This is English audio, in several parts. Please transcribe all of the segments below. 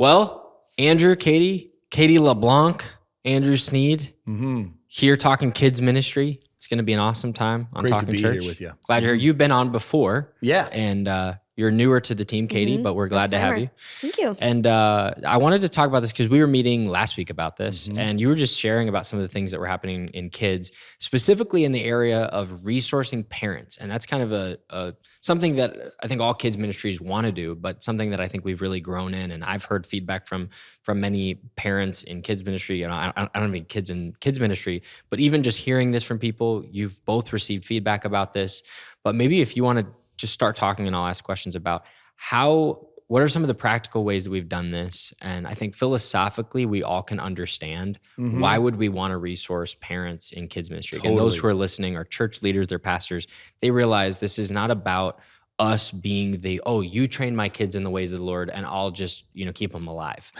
Well, Andrew, Katie LeBlanc, Andrew Snead, here talking kids ministry. It's going to be an awesome time on Great Talking to be Church. here with you. Glad you're here. You've been on before. Yeah. And you're newer to the team, Katie, but we're glad to have you. Thank you. And I wanted to talk about this because we were meeting last week about this, and you were just sharing about some of the things that were happening in kids, specifically in the area of resourcing parents. And that's kind of a something that I think all kids ministries want to do, but something that I think we've really grown in. And I've heard feedback from many parents in kids ministry. I don't mean kids in kids ministry, but even just hearing this from people, you've both received feedback about this. But maybe if you want to just start talking, and I'll ask questions about what are some of the practical ways that we've done this? And I think philosophically, we all can understand why would we want to resource parents in kids ministry. Again, those who are listening are church leaders, they're pastors. They realize this is not about us being you train my kids in the ways of the Lord and I'll just, keep them alive.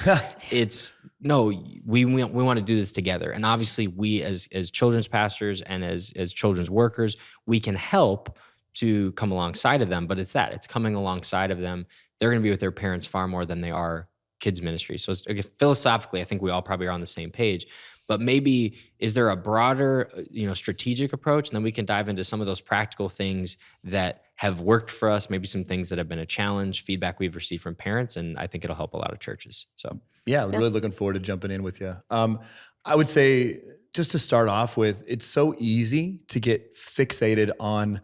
It's no, we want to do this together. And obviously we as children's pastors and as children's workers, we can help to come alongside of them, but it's coming alongside of them. They're going to be with their parents far more than they are kids ministry. So philosophically, I think we all probably are on the same page, but maybe is there a broader, strategic approach? And then we can dive into some of those practical things that have worked for us, maybe some things that have been a challenge, feedback we've received from parents, and I think it'll help a lot of churches. So yeah, really looking forward to jumping in with you. I would say just to start off with, it's so easy to get fixated on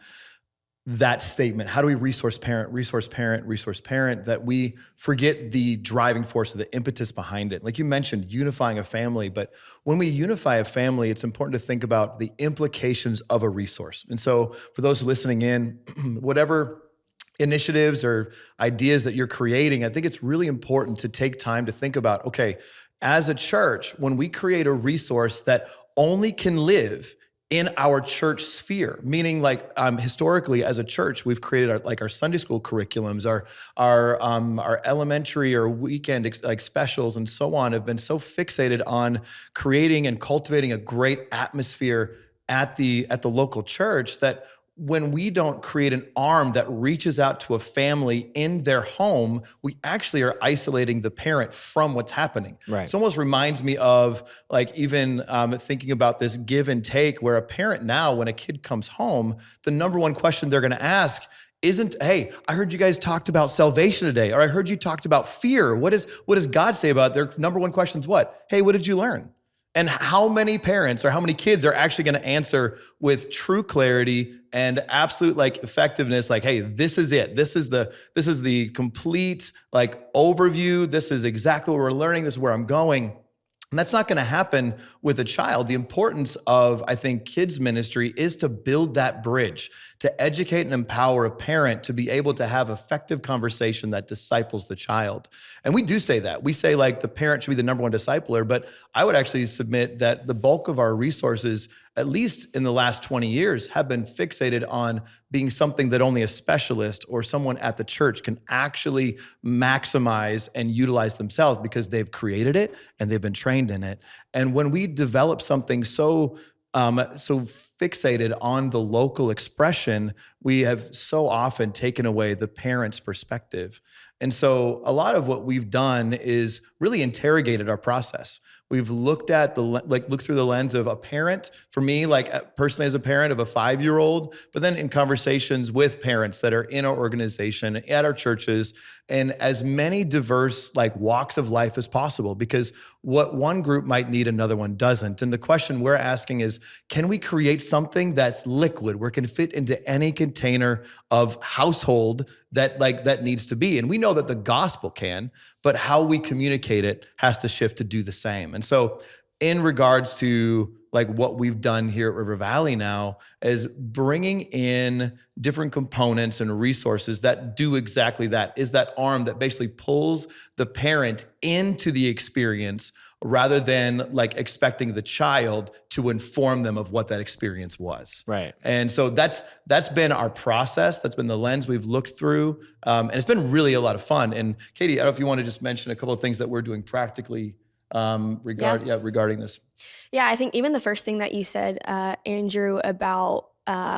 that statement. How do we resource parent, that we forget the driving force or the impetus behind it. Like you mentioned, unifying a family, but when we unify a family, it's important to think about the implications of a resource. And so for those listening in, whatever initiatives or ideas that you're creating, I think it's really important to take time to think about, okay, as a church, when we create a resource that only can live in our church sphere, meaning historically as a church, we've created our Sunday school curriculums, our elementary or weekend specials and so on have been so fixated on creating and cultivating a great atmosphere at the local church that when we don't create an arm that reaches out to a family in their home, we actually are isolating the parent from what's happening. Right. It almost reminds me of even thinking about this give and take where a parent now, when a kid comes home, the number one question they're gonna ask isn't, hey, I heard you guys talked about salvation today, or I heard you talked about fear. What does God say about it? Their number one question is what? Hey, what did you learn? And how many parents or how many kids are actually going to answer with true clarity and absolute effectiveness? Hey, this is it. This is the complete overview. This is exactly what we're learning. This is where I'm going. And that's not going to happen with a child. The importance of, I think, kids ministry is to build that bridge, to educate and empower a parent to be able to have effective conversation that disciples the child. And we do say that. We say the parent should be the number one discipler, but I would actually submit that the bulk of our resources, at least in the last 20 years, have been fixated on being something that only a specialist or someone at the church can actually maximize and utilize themselves because they've created it and they've been trained in it. And when we develop something so fixated on the local expression, we have so often taken away the parent's perspective. And so a lot of what we've done is really interrogated our process. We've looked at looked through the lens of a parent, for me, personally as a parent of a 5-year-old, but then in conversations with parents that are in our organization, at our churches, and as many diverse walks of life as possible, because what one group might need, another one doesn't. And the question we're asking is, can we create something that's liquid, where it can fit into any container of household that needs to be? And we know that the gospel can, but how we communicate it has to shift to do the same. And so in regards to what we've done here at River Valley now is bringing in different components and resources that do exactly that, is that arm that basically pulls the parent into the experience rather than expecting the child to inform them of what that experience was. Right. And so that's been our process. That's been the lens we've looked through. And it's been really a lot of fun. And Katie, I don't know if you want to just mention a couple of things that we're doing practically regarding this. Yeah, I think even the first thing that you said, Andrew, about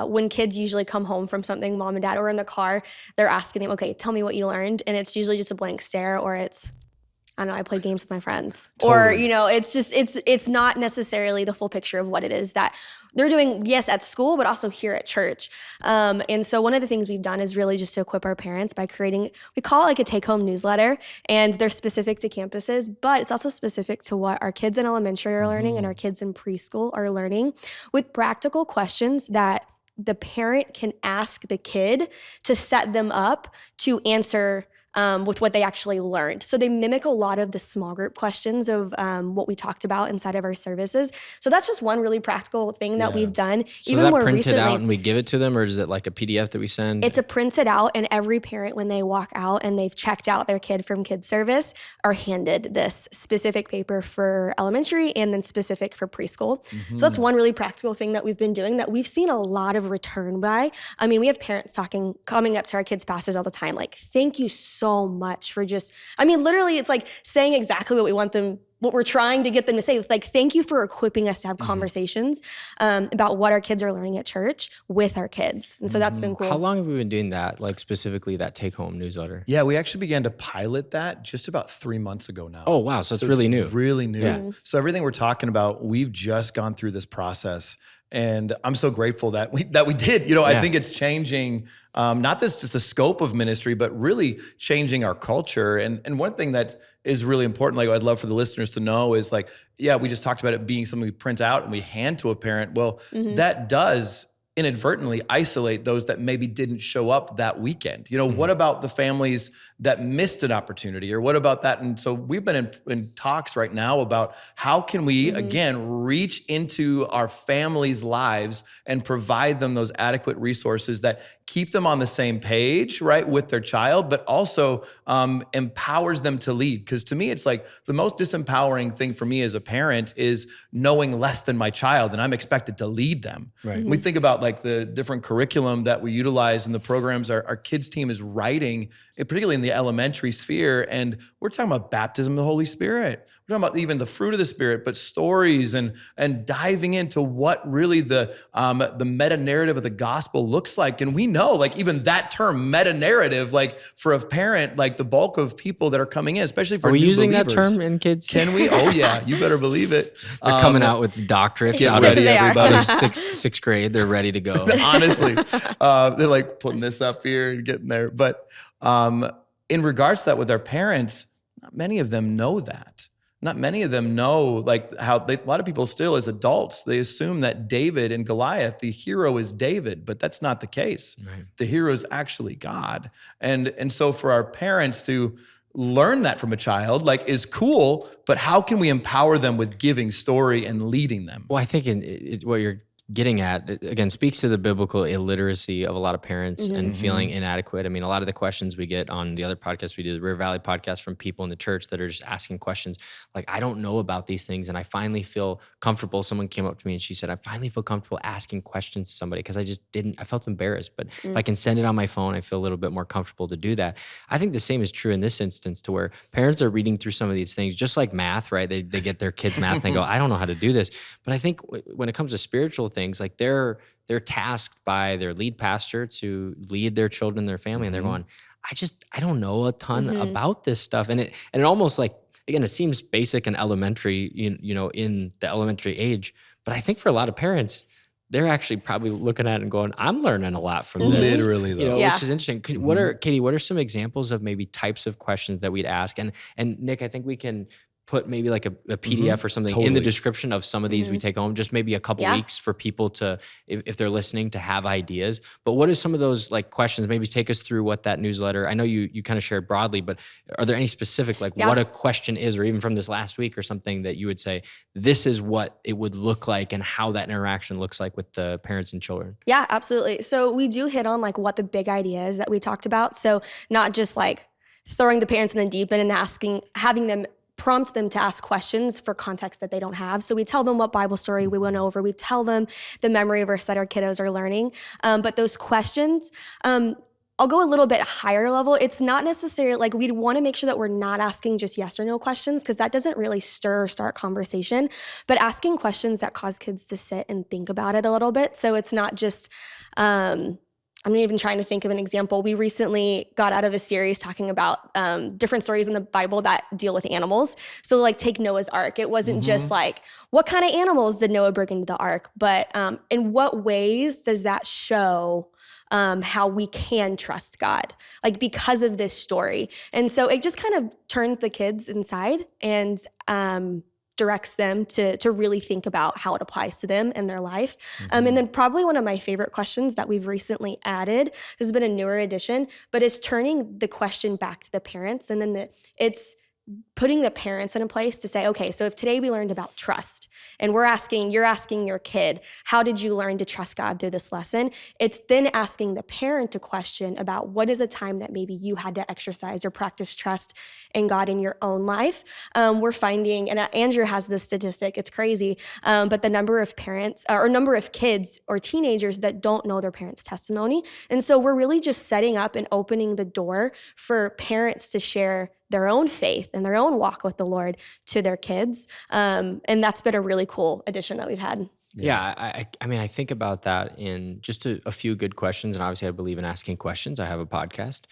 when kids usually come home from something, mom and dad, or in the car, they're asking them, okay, tell me what you learned. And it's usually just a blank stare, or it's, I don't know, I played games with my friends. Totally. Or, you know, it's just, it's not necessarily the full picture of what it is that they're doing, yes, at school, but also here at church. And so one of the things we've done is really just to equip our parents by creating, we call it like a take-home newsletter, and they're specific to campuses, but it's also specific to what our kids in elementary are learning and our kids in preschool are learning, with practical questions that the parent can ask the kid to set them up to answer with what they actually learned. So they mimic a lot of the small group questions of what we talked about inside of our services. So that's just one really practical thing that we've done. So is that printed out and we give it to them, or is it like a PDF that we send? It's a printed out, and every parent, when they walk out and they've checked out their kid from Kids Service, are handed this specific paper for elementary and then specific for preschool. So that's one really practical thing that we've been doing that we've seen a lot of return by. I mean, we have parents coming up to our kids' pastors all the time, like, thank you so much for just, I mean, literally it's like saying exactly what we want them, what we're trying to get them to say. Like, thank you for equipping us to have conversations about what our kids are learning at church with our kids. And so that's been cool. How long have we been doing that, like specifically that take-home newsletter? Yeah, we actually began to pilot that just about 3 months ago now. Oh, wow. So it's really new. Really new. Yeah. So everything we're talking about, we've just gone through this process. And I'm so grateful that we did. You know, I think it's changing not just the scope of ministry, but really changing our culture. And one thing that is really important, like I'd love for the listeners to know, is like, yeah, we just talked about it being something we print out and we hand to a parent. Well, that does inadvertently isolate those that maybe didn't show up that weekend. You know, what about the families that missed an opportunity, or what about that? And so we've been in talks right now about how can we, again, reach into our families' lives and provide them those adequate resources that keep them on the same page, right, with their child, but also empowers them to lead. Because to me, it's like the most disempowering thing for me as a parent is knowing less than my child, and I'm expected to lead them. Right. We think about like the different curriculum that we utilize in the programs our kids team is writing, particularly in the elementary sphere. And we're talking about baptism of the Holy Spirit. We're talking about even the fruit of the Spirit, but stories and diving into what really the meta narrative of the gospel looks like. And we know, like, even that term, meta narrative, like for a parent, like the bulk of people that are coming in, especially for Are we new using believers, that term in kids? Can we? Oh yeah, you better believe it. They're coming out with doctorates Get out ready, They are. everybody. of sixth grade. They're ready to go. Honestly, they're like putting this up here and getting there. But in regards to that with our parents, not many of them know that. Not many of them know, like, how a lot of people still, as adults, they assume that David and Goliath, the hero is David, but that's not the case. Right. The hero is actually God. And so for our parents to learn that from a child, like, is cool, but how can we empower them with giving story and leading them? Well, I think what you're getting at, again, speaks to the biblical illiteracy of a lot of parents and feeling inadequate. I mean, a lot of the questions we get on the other podcasts we do, the River Valley podcast, from people in the church that are just asking questions like, I don't know about these things, and I finally feel comfortable. Someone came up to me and she said, I finally feel comfortable asking questions to somebody because I felt embarrassed. But if I can send it on my phone, I feel a little bit more comfortable to do that. I think the same is true in this instance, to where parents are reading through some of these things, just like math, right? They get their kids math and they go, I don't know how to do this. But I think when it comes to spiritual things, like they're tasked by their lead pastor to lead their children and their family, and they're going, I don't know a ton about this stuff. And it almost, like, again, it seems basic and elementary, you know, in the elementary age, but I think for a lot of parents, they're actually probably looking at it and going, I'm learning a lot from this. Literally, though. You know, Yeah. which is interesting. Katie, what are some examples of maybe types of questions that we'd ask? And Nick, I think we can put maybe like a PDF or something in the Totally. description of some of these we take home, just maybe a couple Yeah. weeks for people to, if they're listening, to have ideas. But what are some of those, like, questions? Maybe take us through what that newsletter, I know you kind of shared broadly, but are there any specific, like, what a question is, or even from this last week or something that you would say, this is what it would look like and how that interaction looks like with the parents and children? Yeah, absolutely. So we do hit on like what the big idea is that we talked about. So not just like throwing the parents in the deep end and having them prompt them to ask questions for context that they don't have. So we tell them what Bible story we went over. We tell them the memory verse that our kiddos are learning. But those questions, I'll go a little bit higher level. It's not necessarily like, we'd want to make sure that we're not asking just yes or no questions, because that doesn't really stir or start conversation, but asking questions that cause kids to sit and think about it a little bit. So it's not just, I'm even trying to think of an example. We recently got out of a series talking about different stories in the Bible that deal with animals. So like take Noah's Ark. It wasn't just like, what kind of animals did Noah bring into the ark? But in what ways does that show how we can trust God, like because of this story? And so it just kind of turned the kids inside and directs them to really think about how it applies to them and their life. And then probably one of my favorite questions that we've recently added, this has been a newer addition, but is turning the question back to the parents. And then it's putting the parents in a place to say, okay, so if today we learned about trust and you're asking your kid, how did you learn to trust God through this lesson? It's then asking the parent a question about what is a time that maybe you had to exercise or practice trust in God in your own life. We're finding, and Andrew has this statistic, it's crazy, but the number of parents or number of kids or teenagers that don't know their parents' testimony. And so we're really just setting up and opening the door for parents to share their own faith and their own walk with the Lord to their kids. And that's been a really cool addition that we've had. Yeah, I mean, I think about that in just a few good questions. And obviously I believe in asking questions. I have a podcast.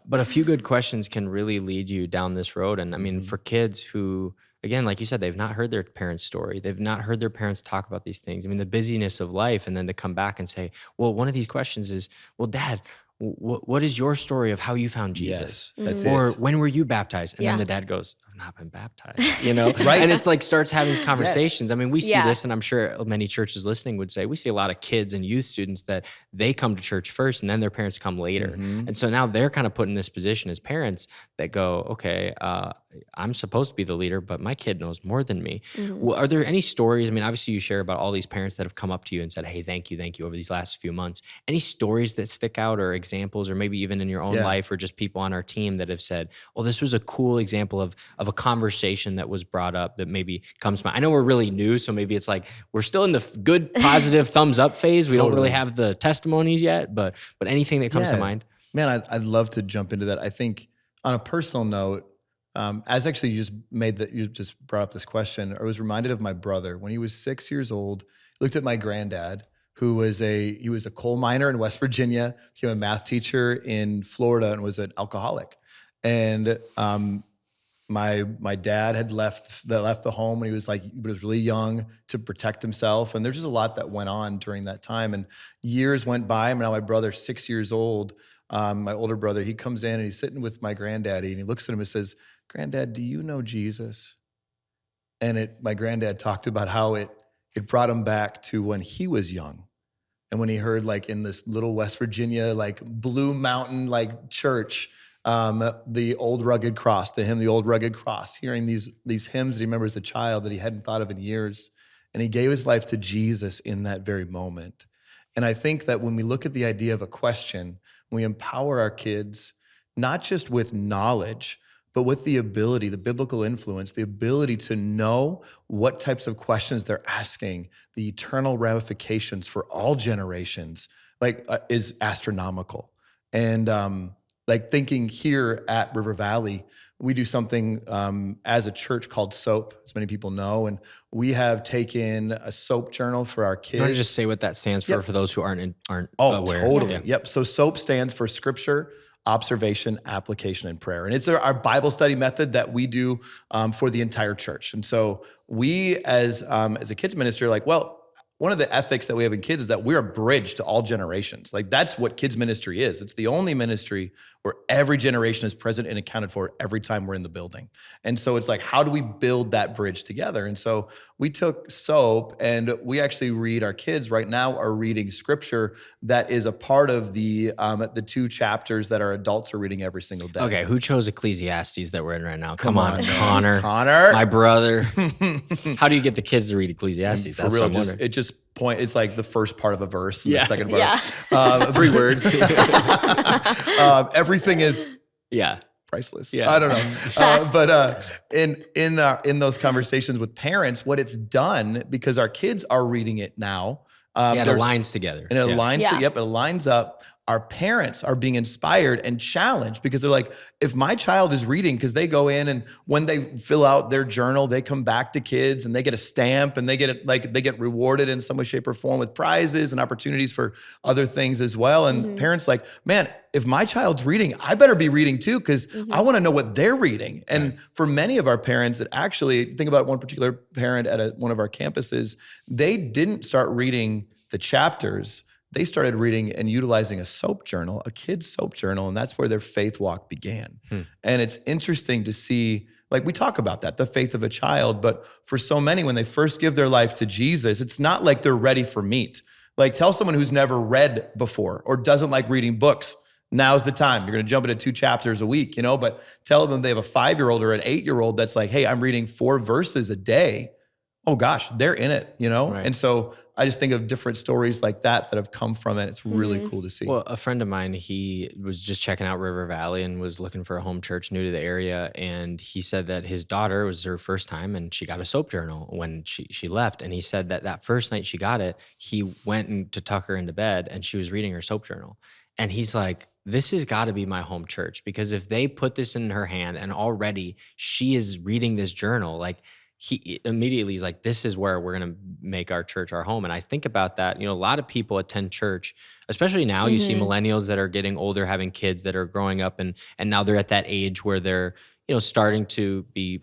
But a few good questions can really lead you down this road. And I mean, for kids who, again, like you said, they've not heard their parents' story. They've not heard their parents talk about these things. I mean, the busyness of life, and then to come back and say, well, one of these questions is, well, Dad, what is your story of how you found Jesus? Yes, that's or it. when were you baptized? And then the dad goes, I've not been baptized, you know? Right. And it's like starts having these conversations. Yes. I mean, we see this, and I'm sure many churches listening would say, we see a lot of kids and youth students that they come to church first and then their parents come later. And so now they're kind of put in this position as parents that go, okay, I'm supposed to be the leader, but my kid knows more than me. Well, are there any stories? I mean, obviously you share about all these parents that have come up to you and said, hey, thank you over these last few months. Any stories that stick out or examples, or maybe even in your own life or just people on our team that have said, well, this was a cool example of a conversation that was brought up that maybe comes to mind? I know we're really new, so maybe it's like we're still in the good, positive thumbs up phase. We don't really have the testimonies yet, but anything that comes to mind? Man, I'd love to jump into that. I think on a personal note, as actually you just brought up this question, I was reminded of my brother when he was 6 years old. He looked at my granddad, who was he was a coal miner in West Virginia, became a math teacher in Florida, and was an alcoholic. And my dad had left the home when he was really young to protect himself. And there's just a lot that went on during that time. And years went by, and now my brother's 6 years old. My older brother, he comes in and he's sitting with my granddaddy, and he looks at him and says, Granddad, do you know Jesus? And my granddad talked about how it brought him back to when he was young. And when he heard, like, in this little West Virginia, like Blue Mountain, like church, the Old Rugged Cross, the hymn, the Old Rugged Cross, hearing these hymns that he remembers as a child that he hadn't thought of in years. And he gave his life to Jesus in that very moment. And I think that when we look at the idea of a question, we empower our kids, not just with knowledge, but with the ability, the biblical influence, the ability to know what types of questions they're asking, the eternal ramifications for all generations, is astronomical. And like thinking here at River Valley, we do something as a church called SOAP, as many people know, and we have taken a SOAP journal for our kids. You want to just say what that stands for those who aren't aware? Totally. Yeah. Yep. So SOAP stands for Scripture, Observation, Application, and Prayer. And it's our Bible study method that we do for the entire church. And so we, as a kids ministry, are like, well, one of the ethics that we have in kids is that we're a bridge to all generations. Like, that's what kids ministry is. It's the only ministry where every generation is present and accounted for every time we're in the building. And so it's like, how do we build that bridge together? And so we took SOAP, and we actually read, our kids right now are reading scripture that is a part of the 2 chapters that our adults are reading every single day. Okay, who chose Ecclesiastes that we're in right now? Come on, Connor. Connor. My brother. How do you get the kids to read Ecclesiastes? For real, it's like the first part of a verse and the second part. 3 words. Everything is priceless. Yeah. I don't know. But in those conversations with parents, what it's done, because our kids are reading it now. It aligns together. And it aligns, it lines up. our parents are being inspired and challenged because they're like, if my child is reading, because they go in and when they fill out their journal, they come back to kids and they get a stamp and they get rewarded in some way, shape, or form with prizes and opportunities for other things as well. And parents like, man, if my child's reading, I better be reading too, because I want to know what they're reading. And for many of our parents that actually, think about one particular parent at one of our campuses, they didn't start reading the chapters. They started reading and utilizing a soap journal, a kid's soap journal, and that's where their faith walk began. And it's interesting to see, like we talk about that, the faith of a child, but for so many, when they first give their life to Jesus, it's not like they're ready for meat. Like tell someone who's never read before or doesn't like reading books, now's the time. You're going to jump into 2 chapters a week, but tell them they have a 5-year-old or an 8-year-old that's like, hey, I'm reading 4 verses a day. Oh gosh, they're in it, Right. And so I just think of different stories like that have come from it. It's really cool to see. Well, a friend of mine, he was just checking out River Valley and was looking for a home church new to the area. And he said that his daughter, was her first time, and she got a soap journal when she left. And he said that first night she got it, he went to tuck her into bed and she was reading her soap journal. And he's like, this has got to be my home church, because if they put this in her hand and already she is reading this journal, like, he immediately is like, this is where we're going to make our church our home. And I think about that, a lot of people attend church, especially now. You see millennials that are getting older, having kids that are growing up, and now they're at that age where they're, starting to be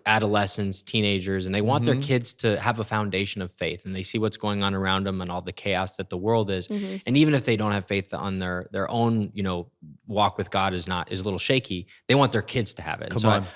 adolescents, teenagers, and they want their kids to have a foundation of faith, and they see what's going on around them and all the chaos that the world is. And even if they don't have faith on their own, walk with God is a little shaky, they want their kids to have it.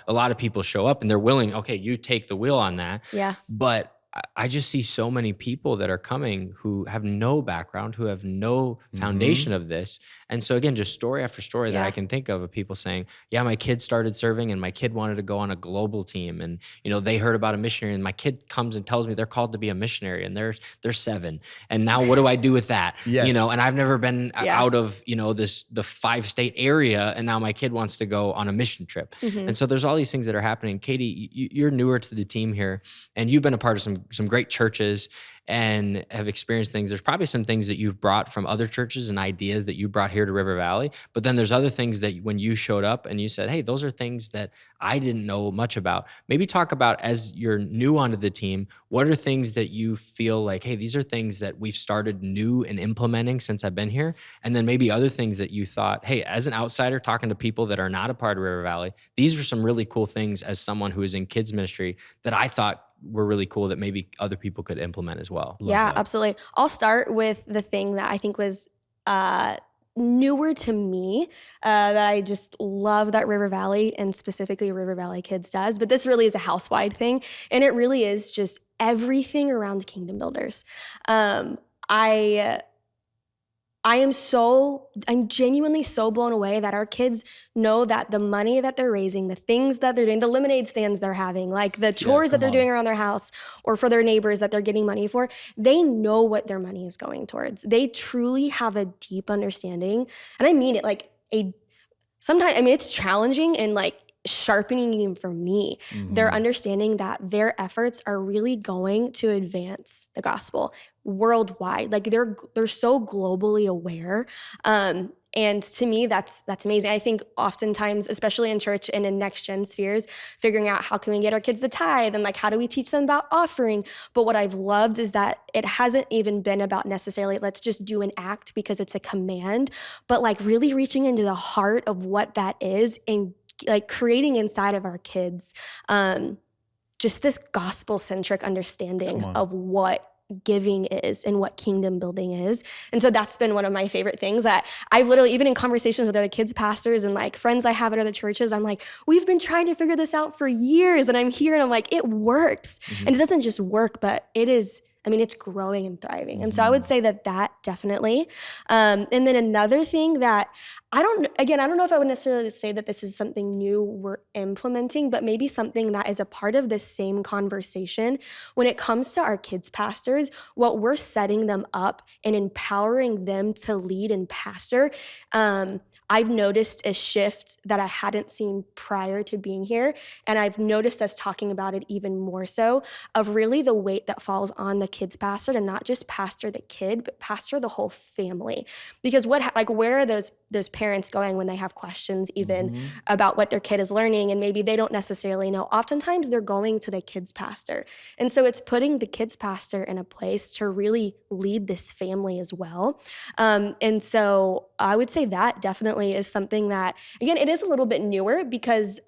A lot of people show up and they're willing, okay, you take the wheel on that. Yeah. But I just see so many people that are coming who have no background, who have no foundation of this. And so again, just story after story that I can think of people saying, yeah, my kid started serving and my kid wanted to go on a global team. And, they heard about a missionary, and my kid comes and tells me they're called to be a missionary, and they're 7. And now what do I do with that? Yes. And I've never been out of, the 5-state area. And now my kid wants to go on a mission trip. And so there's all these things that are happening. Katie, you're newer to the team here, and you've been a part of some great churches and have experienced things. There's probably some things that you've brought from other churches and ideas that you brought here to River Valley, but then there's other things that when you showed up and you said, hey, those are things that I didn't know much about. Maybe talk about, as you're new onto the team, what are things that you feel like, hey, these are things that we've started new and implementing since I've been here. And then maybe other things that you thought, hey, as an outsider talking to people that are not a part of River Valley, these are some really cool things as someone who is in kids ministry that I thought were really cool that maybe other people could implement as well. Yeah, absolutely. I'll start with the thing that I think was newer to me, that I just love that River Valley, and specifically River Valley Kids, does. But this really is a house-wide thing, and it really is just everything around Kingdom Builders. I'm genuinely so blown away that our kids know that the money that they're raising, the things that they're doing, the lemonade stands they're having, like the chores that they're doing around their house or for their neighbors that they're getting money for, they know what their money is going towards. They truly have a deep understanding. And I mean it sometimes, it's challenging and sharpening even for me. They're understanding that their efforts are really going to advance the gospel worldwide. They're so globally aware. And to me, that's amazing. I think oftentimes, especially in church and in next gen spheres, figuring out how can we get our kids to tithe and how do we teach them about offering. But what I've loved is that it hasn't even been about necessarily let's just do an act because it's a command, but really reaching into the heart of what that is and creating inside of our kids just this gospel-centric understanding of what giving is and what kingdom building is. And so that's been one of my favorite things that I've literally, even in conversations with other kids pastors and friends I have at other churches, I'm like, we've been trying to figure this out for years, and I'm here and I'm like, it works. And it doesn't just work, but it is, it's growing and thriving. And so I would say that definitely. And then another thing that I don't know if I would necessarily say that this is something new we're implementing, but maybe something that is a part of this same conversation. When it comes to our kids pastors, what we're setting them up and empowering them to lead and pastor, I've noticed a shift that I hadn't seen prior to being here. And I've noticed us talking about it even more so, of really the weight that falls on the kids pastor to not just pastor the kid, but pastor the whole family. Because where are those parents going when they have questions even about what their kid is learning, and maybe they don't necessarily know? Oftentimes they're going to the kids pastor. And so it's putting the kids pastor in a place to really lead this family as well. And so I would say that definitely is something that, again, it is a little bit newer, because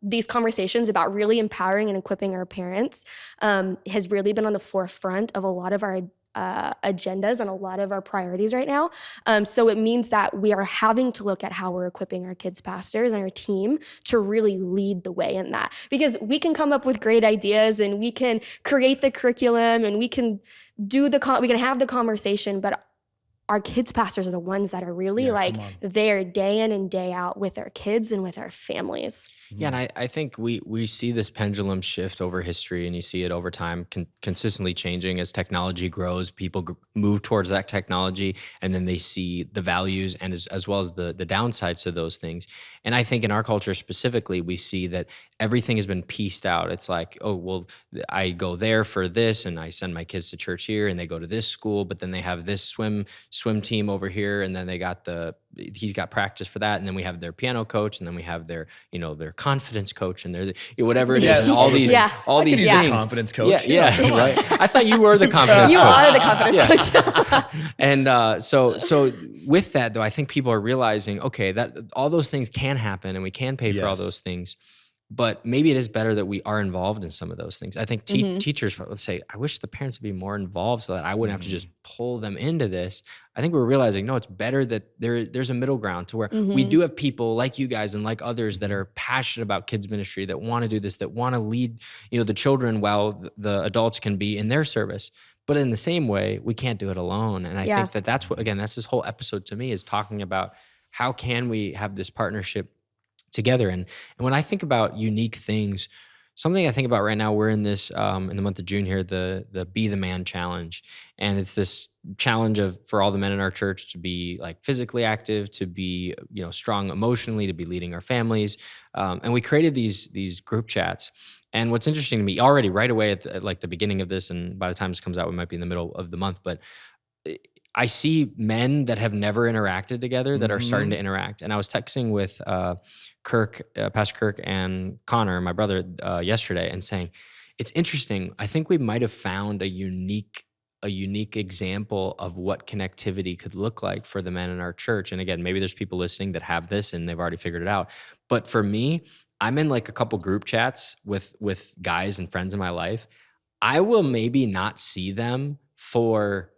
these conversations about really empowering and equipping our parents has really been on the forefront of a lot of our agendas and a lot of our priorities right now. So it means that we are having to look at how we're equipping our kids pastors and our team to really lead the way in that, because we can come up with great ideas and we can create the curriculum and we can we can have the conversation, but our kids pastors are the ones that are really there day in and day out with our kids and with our families. Yeah, and I think we see this pendulum shift over history, and you see it over time consistently changing as technology grows. People move towards that technology, and then they see the values and as well as the downsides to those things. And I think in our culture specifically, we see that everything has been pieced out. It's like, oh, well, I go there for this, and I send my kids to church here, and they go to this school, but then they have this swim team over here, and then he's got practice for that, and then we have their piano coach, and then we have their confidence coach, and their whatever it is, and all these things. Confidence coach. Yeah, right. I thought you were the confidence coach. You are the confidence coach. And so with that though, I think people are realizing, okay, that all those things can happen, and we can pay for all those things. But maybe it is better that we are involved in some of those things. I think teachers would say, I wish the parents would be more involved so that I wouldn't have to just pull them into this. I think we're realizing, no, it's better that there's a middle ground to where we do have people like you guys and like others that are passionate about kids ministry, that want to do this, that want to lead, the children while the adults can be in their service. But in the same way, we can't do it alone. And I think that's that's this whole episode to me, is talking about how can we have this partnership together. And when I think about unique things, something I think about right now, we're in this in the month of June here, the Be the Man Challenge. And it's this challenge for all the men in our church to be like physically active, to be strong emotionally, to be leading our families. And we created these group chats. And what's interesting to me, already right away at like the beginning of this, and by the time this comes out, we might be in the middle of the month, but I see men that have never interacted together that are starting to interact. And I was texting with Pastor Kirk and Connor, my brother, yesterday, and saying, it's interesting. I think we might have found a unique example of what connectivity could look like for the men in our church. And again, maybe there's people listening that have this and they've already figured it out. But for me, I'm in like a couple group chats with guys and friends in my life. I will maybe not see them for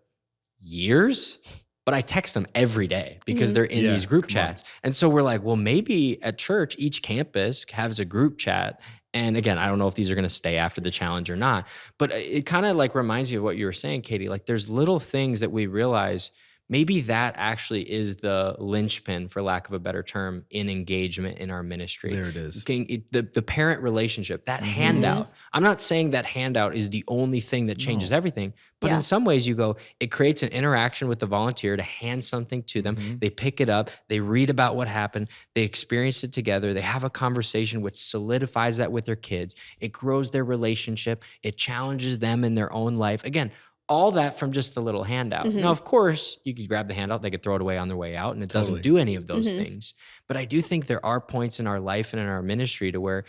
years, but I text them every day because they're in these group chats. And so we're like, well, maybe at church, each campus has a group chat. And again, I don't know if these are going to stay after the challenge or not, but it kind of like reminds me of what you were saying, Katie. Like there's little things that we realize maybe that actually is the linchpin, for lack of a better term, in engagement in our ministry. There it is. The parent relationship, that handout. I'm not saying that handout is the only thing that changes everything, but in some ways it creates an interaction with the volunteer to hand something to them. They pick it up, they read about what happened, they experience it together, they have a conversation which solidifies that with their kids. It grows their relationship, it challenges them in their own life. Again, all that from just a little handout. Now, of course, you could grab the handout, they could throw it away on their way out, and it doesn't do any of those things. But I do think there are points in our life and in our ministry to where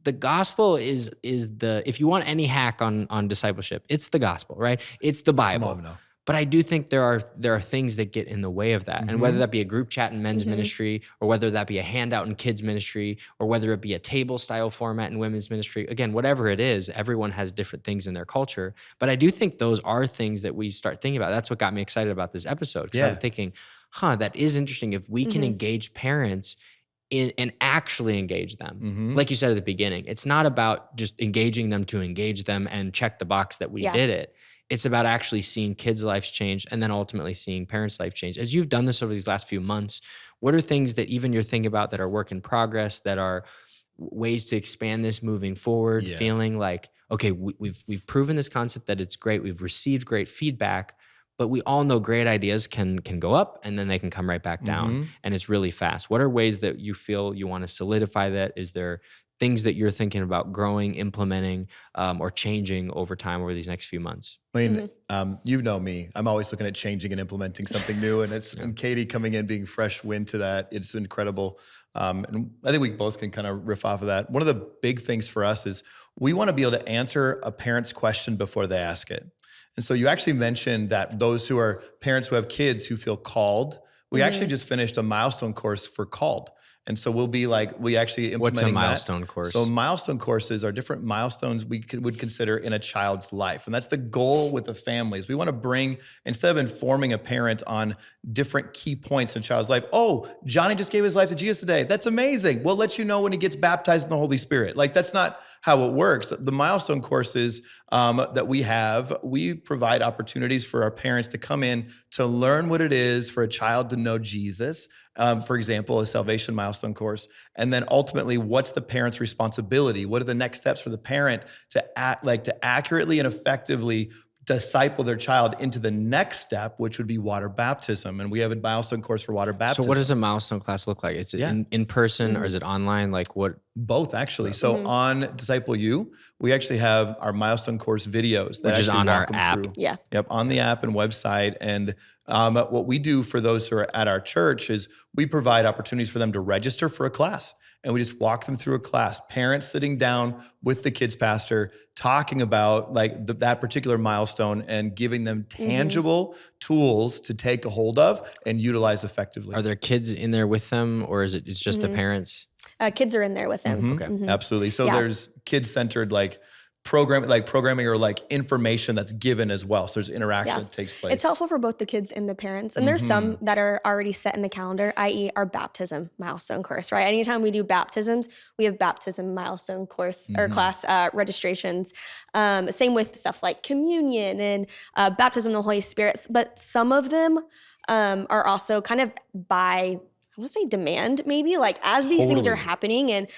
the gospel is if you want any hack on discipleship, it's the gospel, right? It's the Bible. But I do think there are things that get in the way of that. And whether that be a group chat in men's ministry, or whether that be a handout in kids ministry, or whether it be a table style format in women's ministry, again, whatever it is, everyone has different things in their culture. But I do think those are things that we start thinking about. That's what got me excited about this episode. Because I'm thinking, that is interesting. If we can engage parents and actually engage them. Like you said at the beginning, it's not about just engaging them to engage them and check the box that we did it. It's about actually seeing kids' lives change and then ultimately seeing parents' life change. As you've done this over these last few months, what are things that even you're thinking about that are work in progress, that are ways to expand this moving forward, feeling like, okay, we've proven this concept that it's great, we've received great feedback, but we all know great ideas can go up and then they can come right back down, and it's really fast. What are ways that you feel you want to solidify that? Is there things that you're thinking about growing, implementing, or changing over time over these next few months? I mean, you know me. I'm always looking at changing and implementing something new, and Katie coming in, being fresh wind to that. It's incredible. And I think we both can kind of riff off of that. One of the big things for us is we want to be able to answer a parent's question before they ask it. And so you actually mentioned that those who are parents who have kids who feel called, we actually just finished a milestone course for called. And so we actually implementing What's a milestone course? So milestone courses are different milestones we would consider in a child's life. And that's the goal with the families. We want to bring, instead of informing a parent on different key points in a child's life, oh, Johnny just gave his life to Jesus today. That's amazing. We'll let you know when he gets baptized in the Holy Spirit. Like, that's not how it works. The milestone courses that we provide opportunities for our parents to come in to learn what it is for a child to know Jesus. For example, a salvation milestone course. And then ultimately, what's the parent's responsibility? What are the next steps for the parent to accurately and effectively disciple their child into the next step, which would be water baptism. And we have a milestone course for water baptism. So what does a milestone class look like? Is it in person or is it online? Like what? Both, actually. So on Disciple U, we actually have our milestone course videos that Which is on our app. through. Yeah. Yep, on the app and website. And what we do for those who are at our church is we provide opportunities for them to register for a class. And we just walk them through a class, parents sitting down with the kids pastor, talking about like that particular milestone and giving them tangible tools to take a hold of and utilize effectively. Are there kids in there with them, or is it's just the parents? Kids are in there with them. Okay. Absolutely. So there's kids-centered programming or like information that's given as well. So there's interaction that takes place. It's helpful for both the kids and the parents. And there's some that are already set in the calendar, i.e. our baptism milestone course, right? Anytime we do baptisms, we have baptism milestone course or class registrations. Same with stuff like communion and baptism in the Holy Spirit. But some of them are also kind of by, I want to say demand, maybe, like as these things are happening. And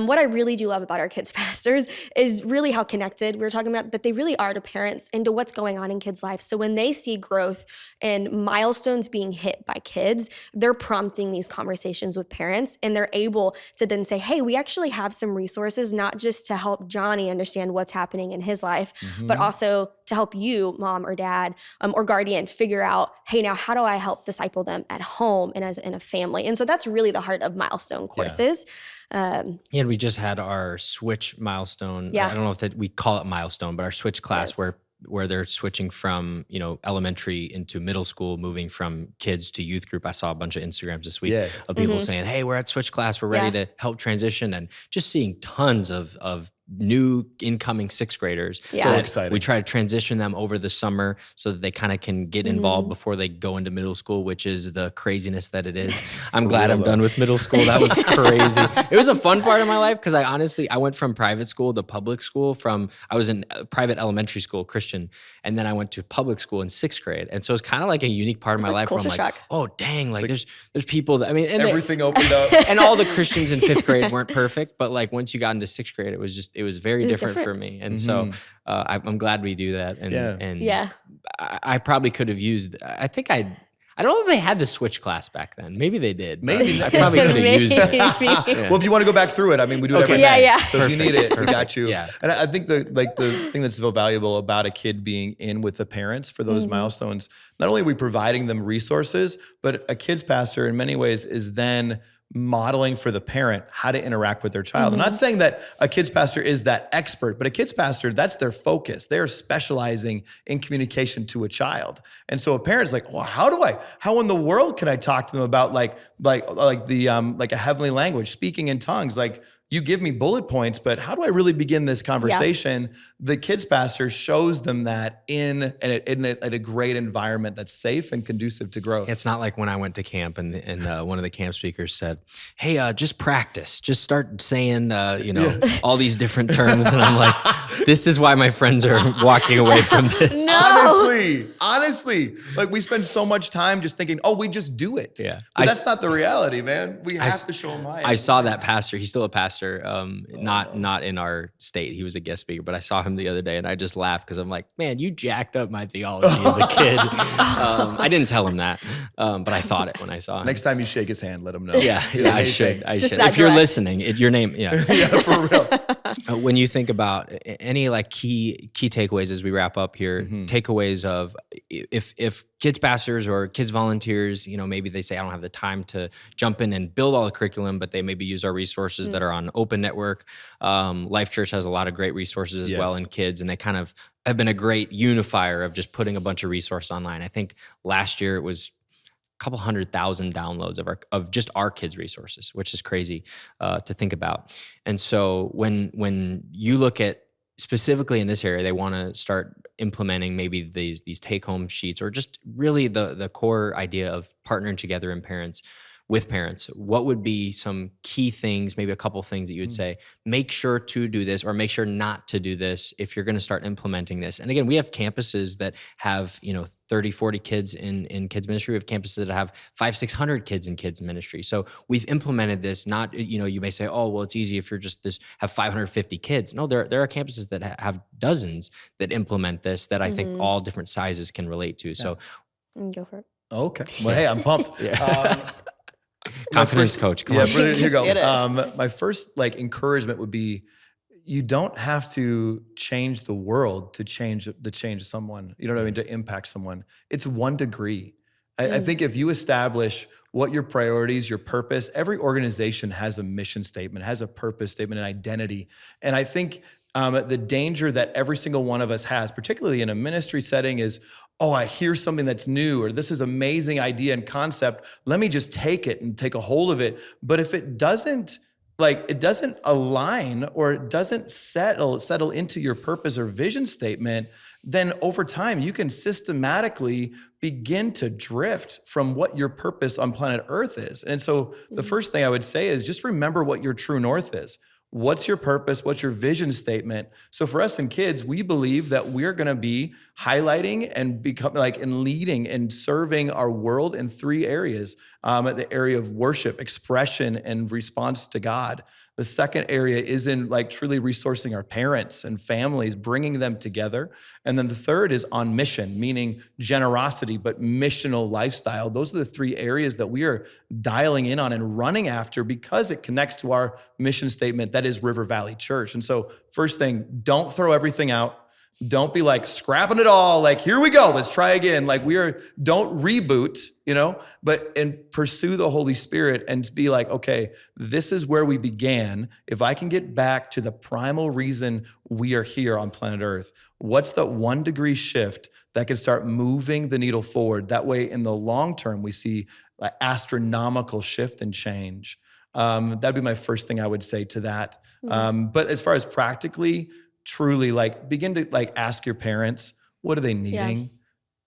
what I really do love about our kids pastors is really how connected we were talking about, that they really are to parents and to what's going on in kids' lives. So when they see growth and milestones being hit by kids, they're prompting these conversations with parents, and they're able to then say, hey, we actually have some resources, not just to help Johnny understand what's happening in his life, but also to help you, mom or dad or guardian, figure out, hey, now how do I help disciple them at home and as in a family? And so that's really the heart of milestone courses. And we just had our switch milestone. I don't know if we call it milestone, but our switch class where they're switching from, elementary into middle school, moving from kids to youth group. I saw a bunch of Instagrams this week of people saying, hey, we're at switch class. We're ready to help transition, and just seeing tons of new incoming sixth graders. So exciting. We try to transition them over the summer so that they kind of can get involved before they go into middle school, which is the craziness that it is. I'm glad I'm done with middle school. That was crazy. It was a fun part of my life because I went from private school to public school. I was in private elementary school, Christian, and then I went to public school in sixth grade. And so it's kind of like a unique part of my life where I'm like, oh, dang, like there's people that, everything opened up. And all the Christians in fifth grade weren't perfect, but like once you got into sixth grade, it was very different for me. And so I'm glad we do that. And I probably could have used, I don't know if they had the switch class back then. Maybe they did. Maybe. I probably could have used it. Well, if you want to go back through it, we do it every day. So if you need it, we got you. Yeah. And I think the thing that's so valuable about a kid being in with the parents for those milestones, not only are we providing them resources, but a kids pastor in many ways is then modeling for the parent how to interact with their child. I'm not saying that a kids pastor is that expert, but a kids pastor, that's their focus. They're specializing in communication to a child. And so a parent's like, well, how in the world can I talk to them about like a heavenly language, speaking in tongues? Like, you give me bullet points, but how do I really begin this conversation? Yeah. The kids pastor shows them that in a great environment that's safe and conducive to growth. It's not like when I went to camp and one of the camp speakers said, hey, just practice. Just start saying, all these different terms. And I'm like, This is why my friends are walking away from this. No. Honestly, like we spend so much time just thinking, oh, we just do it. Yeah. But that's not the reality, man. We have to show them how. I saw that pastor. He's still a pastor, not in our state. He was a guest speaker, but I saw him the other day and I just laughed because I'm like, man, you jacked up my theology as a kid. I didn't tell him that, but I thought it when I saw him. Next time you shake his hand, let him know. Yeah, I should. If you're listening, your name, yeah. Yeah, for real. When you think about any like key takeaways as we wrap up here, takeaways of if kids pastors or kids volunteers, maybe they say, I don't have the time to jump in and build all the curriculum, but they maybe use our resources that are on Open Network. Life Church has a lot of great resources as well in kids, and they kind of have been a great unifier of just putting a bunch of resources online. I think last year it was couple 100,000 downloads of just our kids' resources, which is crazy to think about. And so when you look at specifically in this area, they want to start implementing maybe these take-home sheets or just really the core idea of partnering together with parents, what would be some key things, maybe a couple things that you would say, make sure to do this or make sure not to do this if you're going to start implementing this? And again, we have campuses that have, 30, 40 kids in kids ministry. We have campuses that have 500, 600 kids in kids ministry. So we've implemented this, not, you may say, oh, well, it's easy if you're just have 550 kids. No, there are campuses that have dozens that implement this that I think all different sizes can relate to. So go for it. Okay. Well, hey, I'm pumped. Confidence coach. Come on. Here you go. My first encouragement would be, you don't have to change the world to change someone. You know what I mean? To impact someone. It's 1 degree. I think if you establish what your priorities, your purpose, every organization has a mission statement, has a purpose statement, an identity. And I think the danger that every single one of us has, particularly in a ministry setting, is, oh, I hear something that's new, or this is amazing idea and concept. Let me just take it and take a hold of it. But if it doesn't align or it doesn't settle into your purpose or vision statement, then over time you can systematically begin to drift from what your purpose on planet Earth is. And so the first thing I would say is just remember what your true north is. What's your purpose? What's your vision statement? So for us in kids, we believe that we're going to be highlighting and become and leading and serving our world in 3 areas. The area of worship, expression, and response to God. The second area is in truly resourcing our parents and families, bringing them together. And then the third is on mission, meaning generosity, but missional lifestyle. Those are the 3 areas that we are dialing in on and running after because it connects to our mission statement that is River Valley Church. And so first thing, don't throw everything out. Don't be scrapping it all. Here we go. Let's try again. Don't reboot, and pursue the Holy Spirit and be okay, this is where we began. If I can get back to the primal reason we are here on planet Earth, what's the 1 degree shift that can start moving the needle forward? That way, in the long term, we see an astronomical shift and change. That'd be my first thing I would say to that. But as far as practically, truly begin to ask your parents, what are they needing?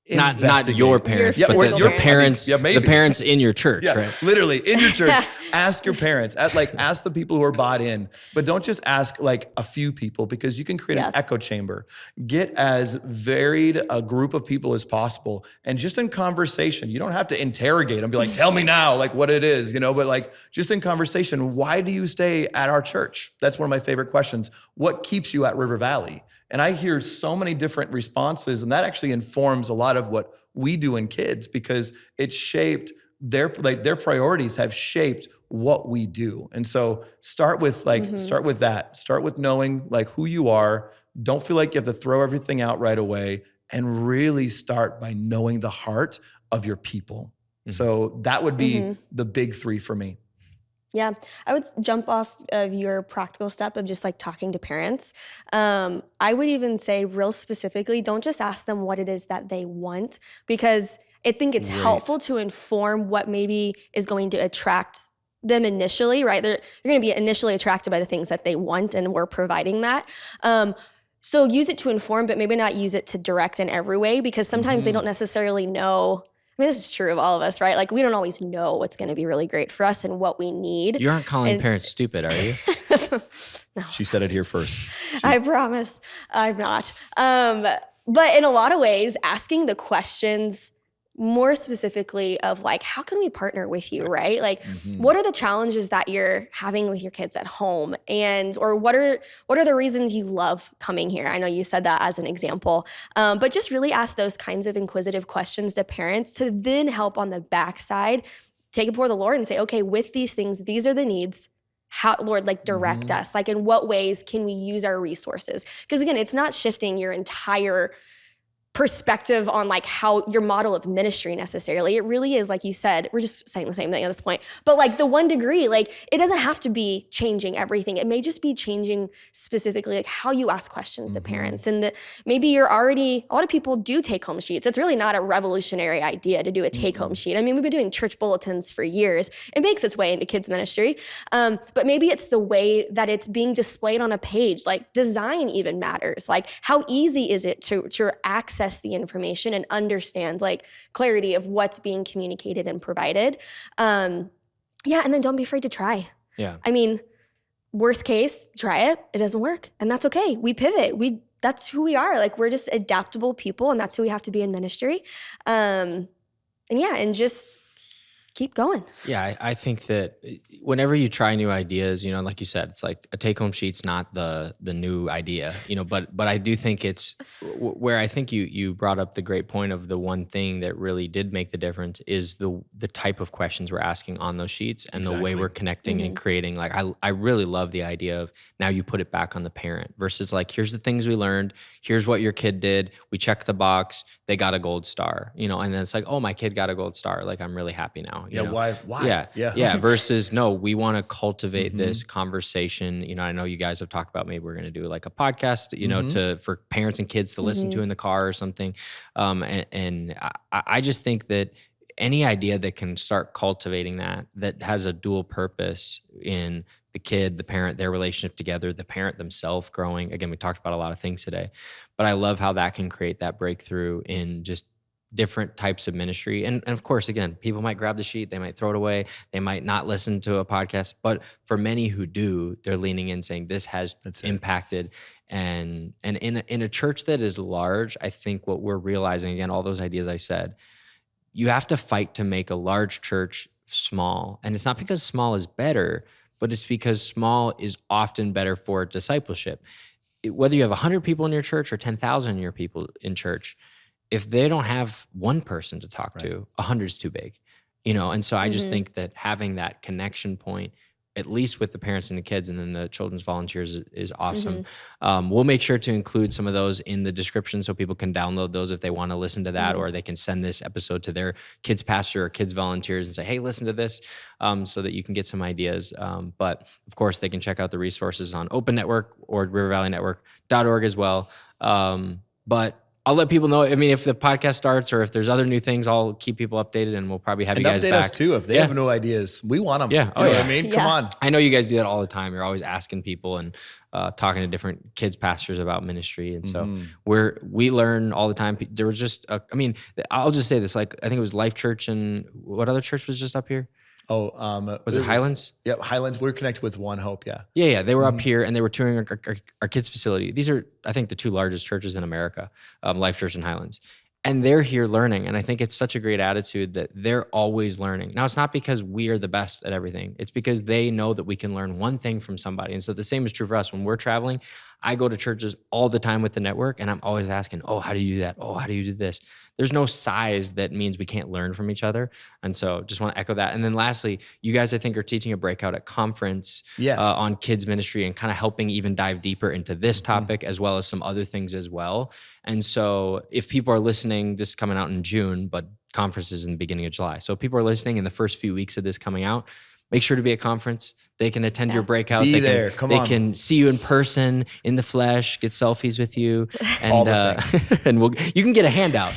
Not your parents, Your but your parents, maybe. the parents in your church, right? Literally in your church. Ask your parents. Ask the people who are bought in, but don't just ask a few people because you can create an echo chamber. Get as varied a group of people as possible, and just in conversation, you don't have to interrogate them. Be tell me now, what it is, But just in conversation, why do you stay at our church? That's one of my favorite questions. What keeps you at River Valley? And I hear so many different responses, and that actually informs a lot of what we do in kids because it's shaped their priorities have shaped what we do. And so start with start with that. Start with knowing who you are. Don't feel like you have to throw everything out right away, and really start by knowing the heart of your people. So that would be the big 3 for me. Yeah, I would jump off of your practical step of just talking to parents. I would even say real specifically, don't just ask them what it is that they want, because I think it's helpful to inform what maybe is going to attract them initially, right? You're going to be initially attracted by the things that they want, and we're providing that. So use it to inform, but maybe not use it to direct in every way, because sometimes they don't necessarily know. This is true of all of us, right? We don't always know what's going to be really great for us and what we need. You aren't calling parents stupid, are you? No. She said it here first. I promise I'm not. But in a lot of ways, asking the questions more specifically of like, how can we partner with you, right? Like, what are the challenges that you're having with your kids at home? And, or what are the reasons you love coming here? I know you said that as an example, but just really ask those kinds of inquisitive questions to parents to then help on the backside, take it before the Lord and say, okay, with these things, these are the needs. How, Lord, like direct us, like in what ways can we use our resources? Because again, it's not shifting your entire perspective on like how your model of ministry necessarily. It really is, like you said, we're just saying the same thing at this point, but like the 1 degree, like it doesn't have to be changing everything. It may just be changing specifically like how you ask questions to parents. And maybe you're already, a lot of people do take home sheets. It's really not a revolutionary idea to do a take home sheet. I mean, we've been doing church bulletins for years. It makes its way into kids ministry. But maybe it's the way that it's being displayed on a page, like design even matters. Like how easy is it to access the information and understand like clarity of what's being communicated and provided. And then don't be afraid to try. Yeah. I mean, worst case, try it. It doesn't work. And that's okay. We pivot. That's who we are. Like we're just adaptable people and that's who we have to be in ministry. And just keep going. Yeah, I think that whenever you try new ideas, like you said, it's like a take-home sheet's not the new idea, but I do think it's where I think you brought up the great point of the one thing that really did make the difference is the type of questions we're asking on those sheets and the way we're connecting and creating. Like I really love the idea of now you put it back on the parent versus like, here's the things we learned, here's what your kid did, we checked the box, they got a gold star, and then it's like, oh, my kid got a gold star, like I'm really happy now. Why? Yeah. Versus no, we want to cultivate this conversation. I know you guys have talked about maybe we're going to do like a podcast, for parents and kids to listen to in the car or something. And I just think that any idea that can start cultivating that has a dual purpose in the kid, the parent, their relationship together, the parent themselves growing. Again, we talked about a lot of things today, but I love how that can create that breakthrough in just different types of ministry. And of course, again, people might grab the sheet, they might throw it away, they might not listen to a podcast, but for many who do, they're leaning in saying this has impacted. And in a church that is large, I think what we're realizing, again, all those ideas I said, you have to fight to make a large church small. And it's not because small is better, but it's because small is often better for discipleship. Whether you have 100 people in your church or 10,000 your people in church, if they don't have one person to talk to, 100's too big, And so I just think that having that connection point, at least with the parents and the kids and then the children's volunteers is awesome. We'll make sure to include some of those in the description so people can download those if they want to listen to that, or they can send this episode to their kids pastor or kids volunteers and say, hey, listen to this, so that you can get some ideas. But of course, they can check out the resources on Open Network or rivervalleynetwork.org as well. But I'll let people know. I mean, if the podcast starts or if there's other new things, I'll keep people updated and we'll probably have you guys update back. Us too if they have no ideas. We want them. Yeah. You know what I mean? Come on. I know you guys do that all the time. You're always asking people and talking to different kids pastors about ministry. And so we learn all the time. There was just, I'll just say this, like, I think it was Life Church and what other church was just up here? Was it Highlands? Yep, Highlands. We're connected with One Hope, yeah. Yeah. They were up here and they were touring our kids' facility. These are, I think, the two largest churches in America, Life Church and Highlands. And they're here learning. And I think it's such a great attitude that they're always learning. Now, it's not because we are the best at everything. It's because they know that we can learn one thing from somebody. And so the same is true for us. When we're traveling, I go to churches all the time with the network and I'm always asking, oh, how do you do that? Oh, how do you do this? There's no size that means we can't learn from each other. And so just want to echo that. And then lastly, you guys, I think, are teaching a breakout at conference on kids ministry and kind of helping even dive deeper into this topic as well as some other things as well. And so if people are listening, this is coming out in June, but conference is in the beginning of July. So if people are listening in the first few weeks of this coming out, make sure to be at conference. They can attend your breakout. Be they there. They can see you in person, in the flesh, get selfies with you, and you can get a handout.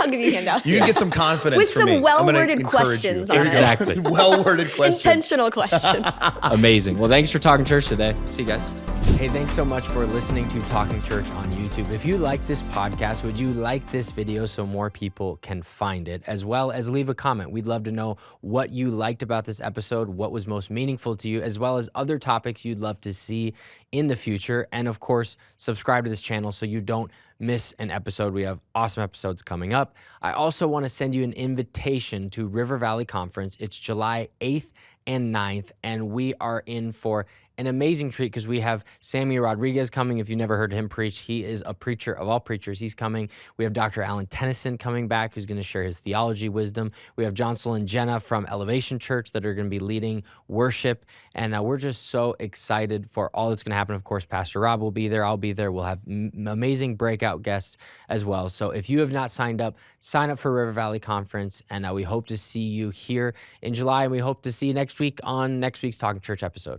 I'll give you a handout. You can get some confidence with some well-worded questions. Exactly. Well-worded questions. Intentional questions. Amazing. Well, thanks for talking church today. See you guys. Hey, thanks so much for listening to Talking Church on YouTube. If you like this podcast, would you like this video so more people can find it, as well as leave a comment? We'd love to know what you liked about this episode, what was most meaningful to you, as well as other topics you'd love to see in the future. And of course, subscribe to this channel so you don't miss an episode. We have awesome episodes coming up. I also want to send you an invitation to River Valley Conference. It's July 8th and 9th, and we are in for an amazing treat because we have Sammy Rodriguez coming. If you've never heard him preach, he is a preacher of all preachers. He's coming. We have Dr. Alan Tennyson coming back, who's going to share his theology wisdom. We have Johnsel and Jenna from Elevation Church that are going to be leading worship. And we're just so excited for all that's going to happen. Of course, Pastor Rob will be there. I'll be there. We'll have amazing breakout guests as well. So if you have not signed up, sign up for River Valley Conference. And we hope to see you here in July. And we hope to see you next week on next week's Talking Church episode.